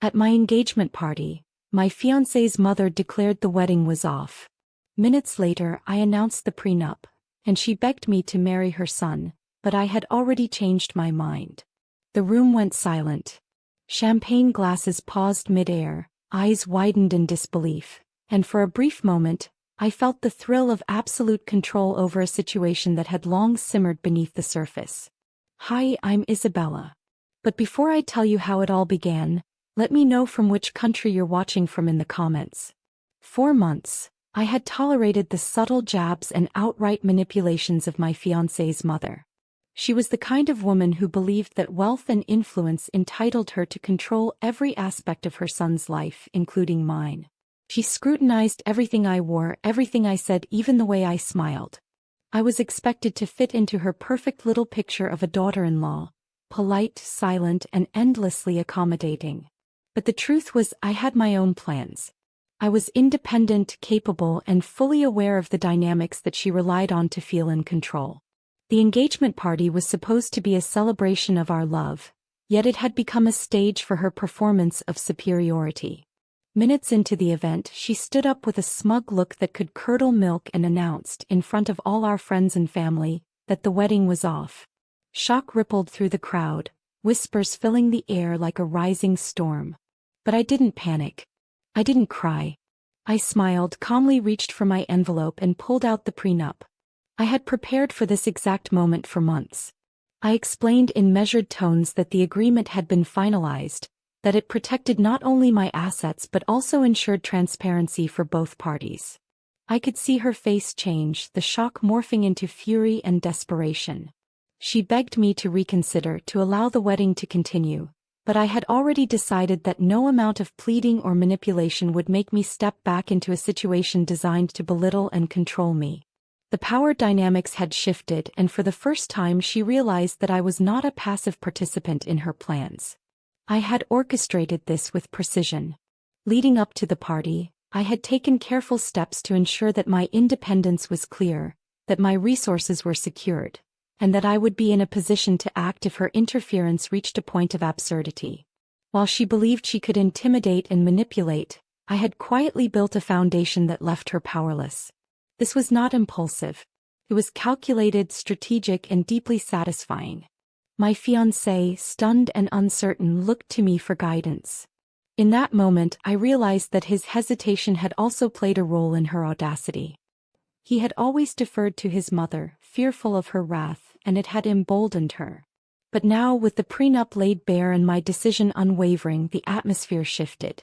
At my engagement party, my fiancé's mother declared the wedding was off. Minutes later, I announced the prenup, and she begged me to marry her son, but I had already changed my mind. The room went silent. Champagne glasses paused mid-air, eyes widened in disbelief, and for a brief moment, I felt the thrill of absolute control over a situation that had long simmered beneath the surface. Hi, I'm Isabella. But before I tell you how it all began, let me know from which country you're watching from in the comments. 4 months, I had tolerated the subtle jabs and outright manipulations of my fiancé's mother. She was the kind of woman who believed that wealth and influence entitled her to control every aspect of her son's life, including mine. She scrutinized everything I wore, everything I said, even the way I smiled. I was expected to fit into her perfect little picture of a daughter-in-law, polite, silent, and endlessly accommodating. But the truth was, I had my own plans. I was independent, capable, and fully aware of the dynamics that she relied on to feel in control. The engagement party was supposed to be a celebration of our love, yet it had become a stage for her performance of superiority. Minutes into the event, she stood up with a smug look that could curdle milk and announced, in front of all our friends and family, that the wedding was off. Shock rippled through the crowd, whispers filling the air like a rising storm. But I didn't panic. I didn't cry. I smiled, calmly reached for my envelope and pulled out the prenup. I had prepared for this exact moment for months. I explained in measured tones that the agreement had been finalized, that it protected not only my assets but also ensured transparency for both parties. I could see her face change, the shock morphing into fury and desperation. She begged me to reconsider, to allow the wedding to continue, but I had already decided that no amount of pleading or manipulation would make me step back into a situation designed to belittle and control me. The power dynamics had shifted, and for the first time she realized that I was not a passive participant in her plans. I had orchestrated this with precision. Leading up to the party, I had taken careful steps to ensure that my independence was clear, that my resources were secured, and that I would be in a position to act if her interference reached a point of absurdity. While she believed she could intimidate and manipulate, I had quietly built a foundation that left her powerless. This was not impulsive. It was calculated, strategic, and deeply satisfying. My fiancé, stunned and uncertain, looked to me for guidance. In that moment, I realized that his hesitation had also played a role in her audacity. He had always deferred to his mother, fearful of her wrath, and it had emboldened her. But now, with the prenup laid bare and my decision unwavering, the atmosphere shifted.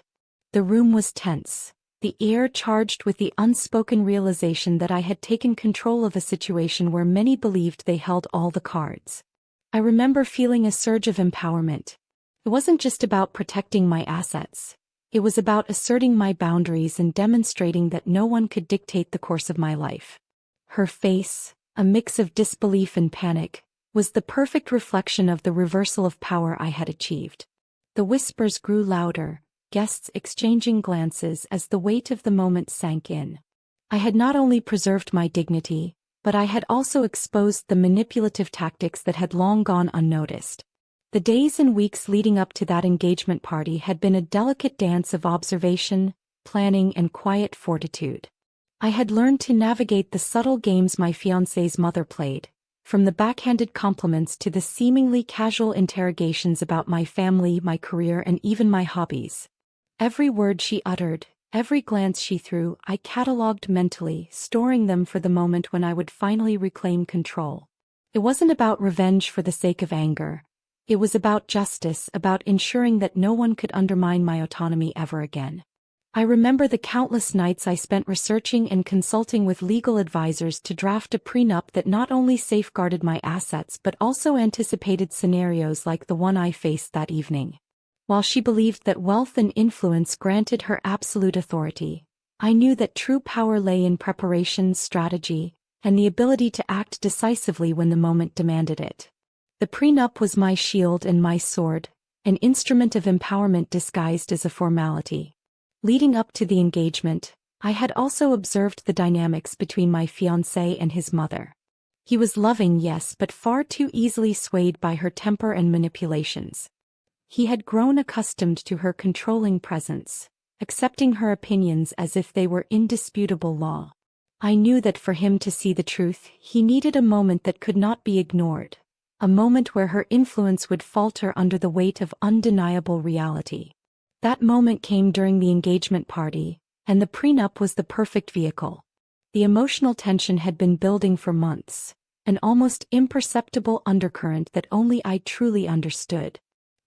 The room was tense, the air charged with the unspoken realization that I had taken control of a situation where many believed they held all the cards. I remember feeling a surge of empowerment. It wasn't just about protecting my assets. It was about asserting my boundaries and demonstrating that no one could dictate the course of my life. Her face, a mix of disbelief and panic, was the perfect reflection of the reversal of power I had achieved. The whispers grew louder, guests exchanging glances as the weight of the moment sank in. I had not only preserved my dignity, but I had also exposed the manipulative tactics that had long gone unnoticed. The days and weeks leading up to that engagement party had been a delicate dance of observation, planning, and quiet fortitude. I had learned to navigate the subtle games my fiancé's mother played, from the backhanded compliments to the seemingly casual interrogations about my family, my career, and even my hobbies. Every word she uttered, every glance she threw, I catalogued mentally, storing them for the moment when I would finally reclaim control. It wasn't about revenge for the sake of anger. It was about justice, about ensuring that no one could undermine my autonomy ever again. I remember the countless nights I spent researching and consulting with legal advisors to draft a prenup that not only safeguarded my assets but also anticipated scenarios like the one I faced that evening. While she believed that wealth and influence granted her absolute authority, I knew that true power lay in preparation, strategy, and the ability to act decisively when the moment demanded it. The prenup was my shield and my sword, an instrument of empowerment disguised as a formality. Leading up to the engagement, I had also observed the dynamics between my fiancé and his mother. He was loving, yes, but far too easily swayed by her temper and manipulations. He had grown accustomed to her controlling presence, accepting her opinions as if they were indisputable law. I knew that for him to see the truth, he needed a moment that could not be ignored, a moment where her influence would falter under the weight of undeniable reality. That moment came during the engagement party, and the prenup was the perfect vehicle. The emotional tension had been building for months, an almost imperceptible undercurrent that only I truly understood.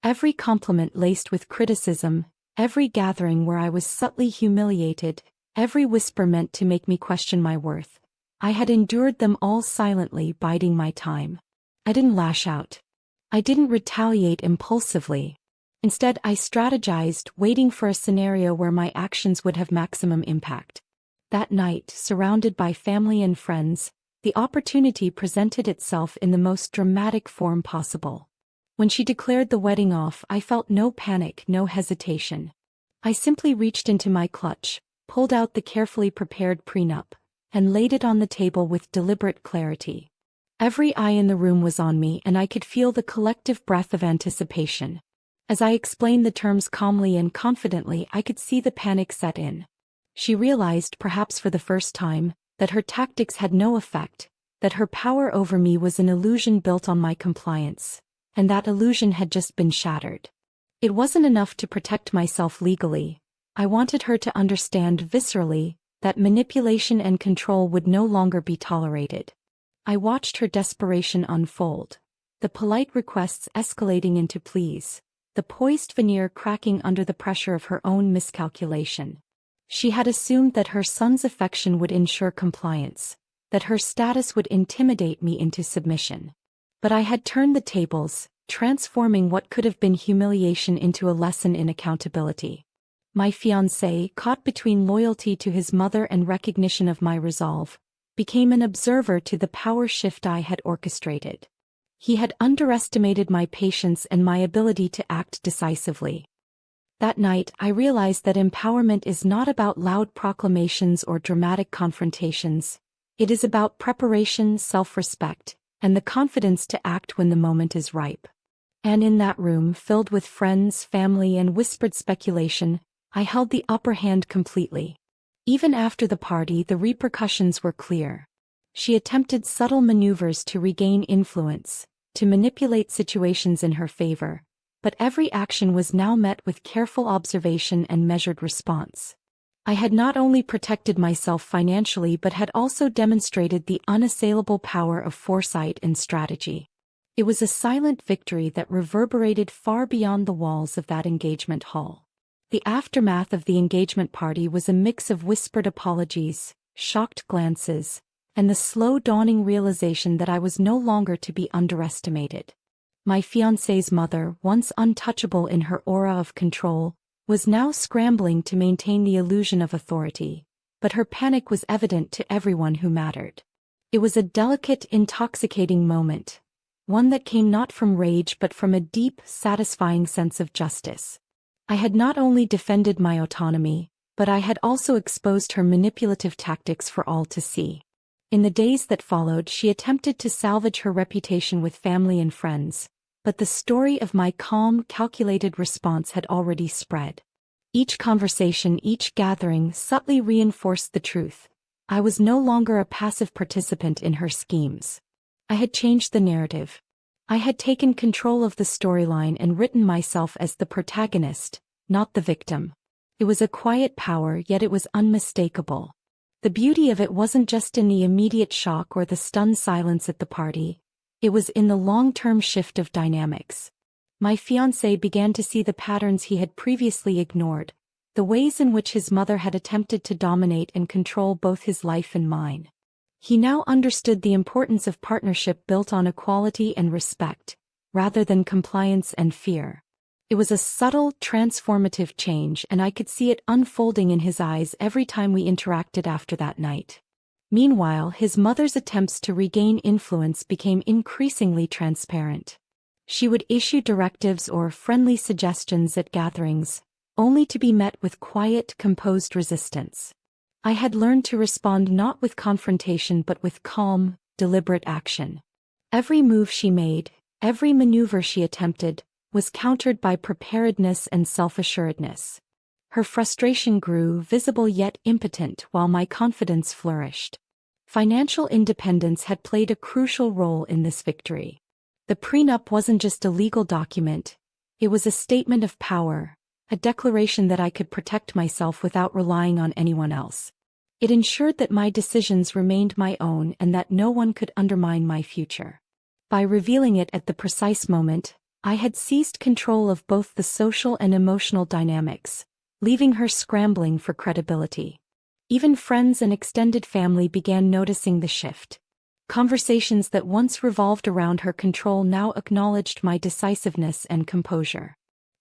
Every compliment laced with criticism, every gathering where I was subtly humiliated, every whisper meant to make me question my worth. I had endured them all silently, biding my time. I didn't lash out. I didn't retaliate impulsively. Instead, I strategized, waiting for a scenario where my actions would have maximum impact. That night, surrounded by family and friends, the opportunity presented itself in the most dramatic form possible. When she declared the wedding off, I felt no panic, no hesitation. I simply reached into my clutch, pulled out the carefully prepared prenup, and laid it on the table with deliberate clarity. Every eye in the room was on me, and I could feel the collective breath of anticipation. As I explained the terms calmly and confidently, I could see the panic set in. She realized, perhaps for the first time, that her tactics had no effect, that her power over me was an illusion built on my compliance, and that illusion had just been shattered. It wasn't enough to protect myself legally. I wanted her to understand viscerally that manipulation and control would no longer be tolerated. I watched her desperation unfold, the polite requests escalating into pleas, the poised veneer cracking under the pressure of her own miscalculation. She had assumed that her son's affection would ensure compliance, that her status would intimidate me into submission. But I had turned the tables, transforming what could have been humiliation into a lesson in accountability. My fiancé, caught between loyalty to his mother and recognition of my resolve, became an observer to the power shift I had orchestrated. He had underestimated my patience and my ability to act decisively. That night, I realized that empowerment is not about loud proclamations or dramatic confrontations. It is about preparation, self-respect, and the confidence to act when the moment is ripe. And in that room, filled with friends, family, and whispered speculation, I held the upper hand completely. Even after the party, the repercussions were clear. She attempted subtle maneuvers to regain influence, to manipulate situations in her favor. But every action was now met with careful observation and measured response. I had not only protected myself financially but had also demonstrated the unassailable power of foresight and strategy. It was a silent victory that reverberated far beyond the walls of that engagement hall. The aftermath of the engagement party was a mix of whispered apologies, shocked glances, and the slow dawning realization that I was no longer to be underestimated. My fiancé's mother, once untouchable in her aura of control, was now scrambling to maintain the illusion of authority, but her panic was evident to everyone who mattered. It was a delicate, intoxicating moment, one that came not from rage but from a deep, satisfying sense of justice. I had not only defended my autonomy, but I had also exposed her manipulative tactics for all to see. In the days that followed, she attempted to salvage her reputation with family and friends, but the story of my calm, calculated response had already spread. Each conversation, each gathering subtly reinforced the truth. I was no longer a passive participant in her schemes. I had changed the narrative. I had taken control of the storyline and written myself as the protagonist, not the victim. It was a quiet power, yet it was unmistakable. The beauty of it wasn't just in the immediate shock or the stunned silence at the party. It was in the long-term shift of dynamics. My fiancé began to see the patterns he had previously ignored, the ways in which his mother had attempted to dominate and control both his life and mine. He now understood the importance of partnership built on equality and respect, rather than compliance and fear. It was a subtle, transformative change, and I could see it unfolding in his eyes every time we interacted after that night. Meanwhile, his mother's attempts to regain influence became increasingly transparent. She would issue directives or friendly suggestions at gatherings, only to be met with quiet, composed resistance. I had learned to respond not with confrontation but with calm, deliberate action. Every move she made, every maneuver she attempted, was countered by preparedness and self-assuredness. Her frustration grew, visible yet impotent, while my confidence flourished. Financial independence had played a crucial role in this victory. The prenup wasn't just a legal document, it was a statement of power, a declaration that I could protect myself without relying on anyone else. It ensured that my decisions remained my own and that no one could undermine my future. By revealing it at the precise moment, I had seized control of both the social and emotional dynamics, leaving her scrambling for credibility. Even friends and extended family began noticing the shift. Conversations that once revolved around her control now acknowledged my decisiveness and composure.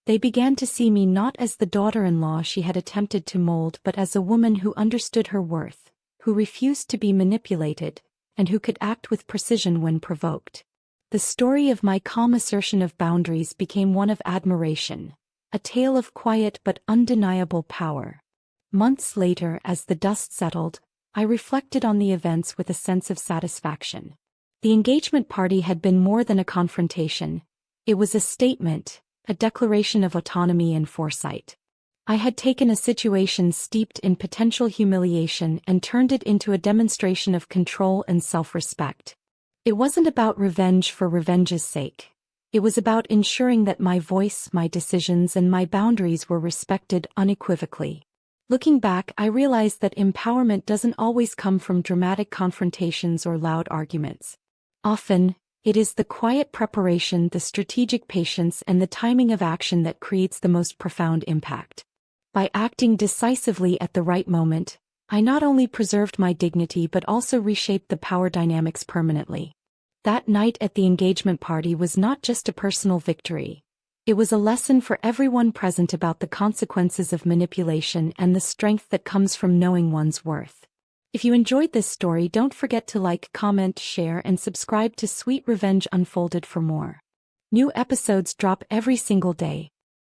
They began to see me not as the daughter-in-law she had attempted to mold but as a woman who understood her worth, who refused to be manipulated, and who could act with precision when provoked. The story of my calm assertion of boundaries became one of admiration, a tale of quiet but undeniable power. Months later, as the dust settled, I reflected on the events with a sense of satisfaction. The engagement party had been more than a confrontation. It was a statement, a declaration of autonomy and foresight. I had taken a situation steeped in potential humiliation and turned it into a demonstration of control and self-respect. It wasn't about revenge for revenge's sake. It was about ensuring that my voice, my decisions, and my boundaries were respected unequivocally. Looking back, I realized that empowerment doesn't always come from dramatic confrontations or loud arguments. Often, it is the quiet preparation, the strategic patience, and the timing of action that creates the most profound impact. By acting decisively at the right moment, I not only preserved my dignity but also reshaped the power dynamics permanently. That night at the engagement party was not just a personal victory. It was a lesson for everyone present about the consequences of manipulation and the strength that comes from knowing one's worth. If you enjoyed this story, don't forget to like, comment, share, and subscribe to Sweet Revenge Unfolded for more. New episodes drop every single day.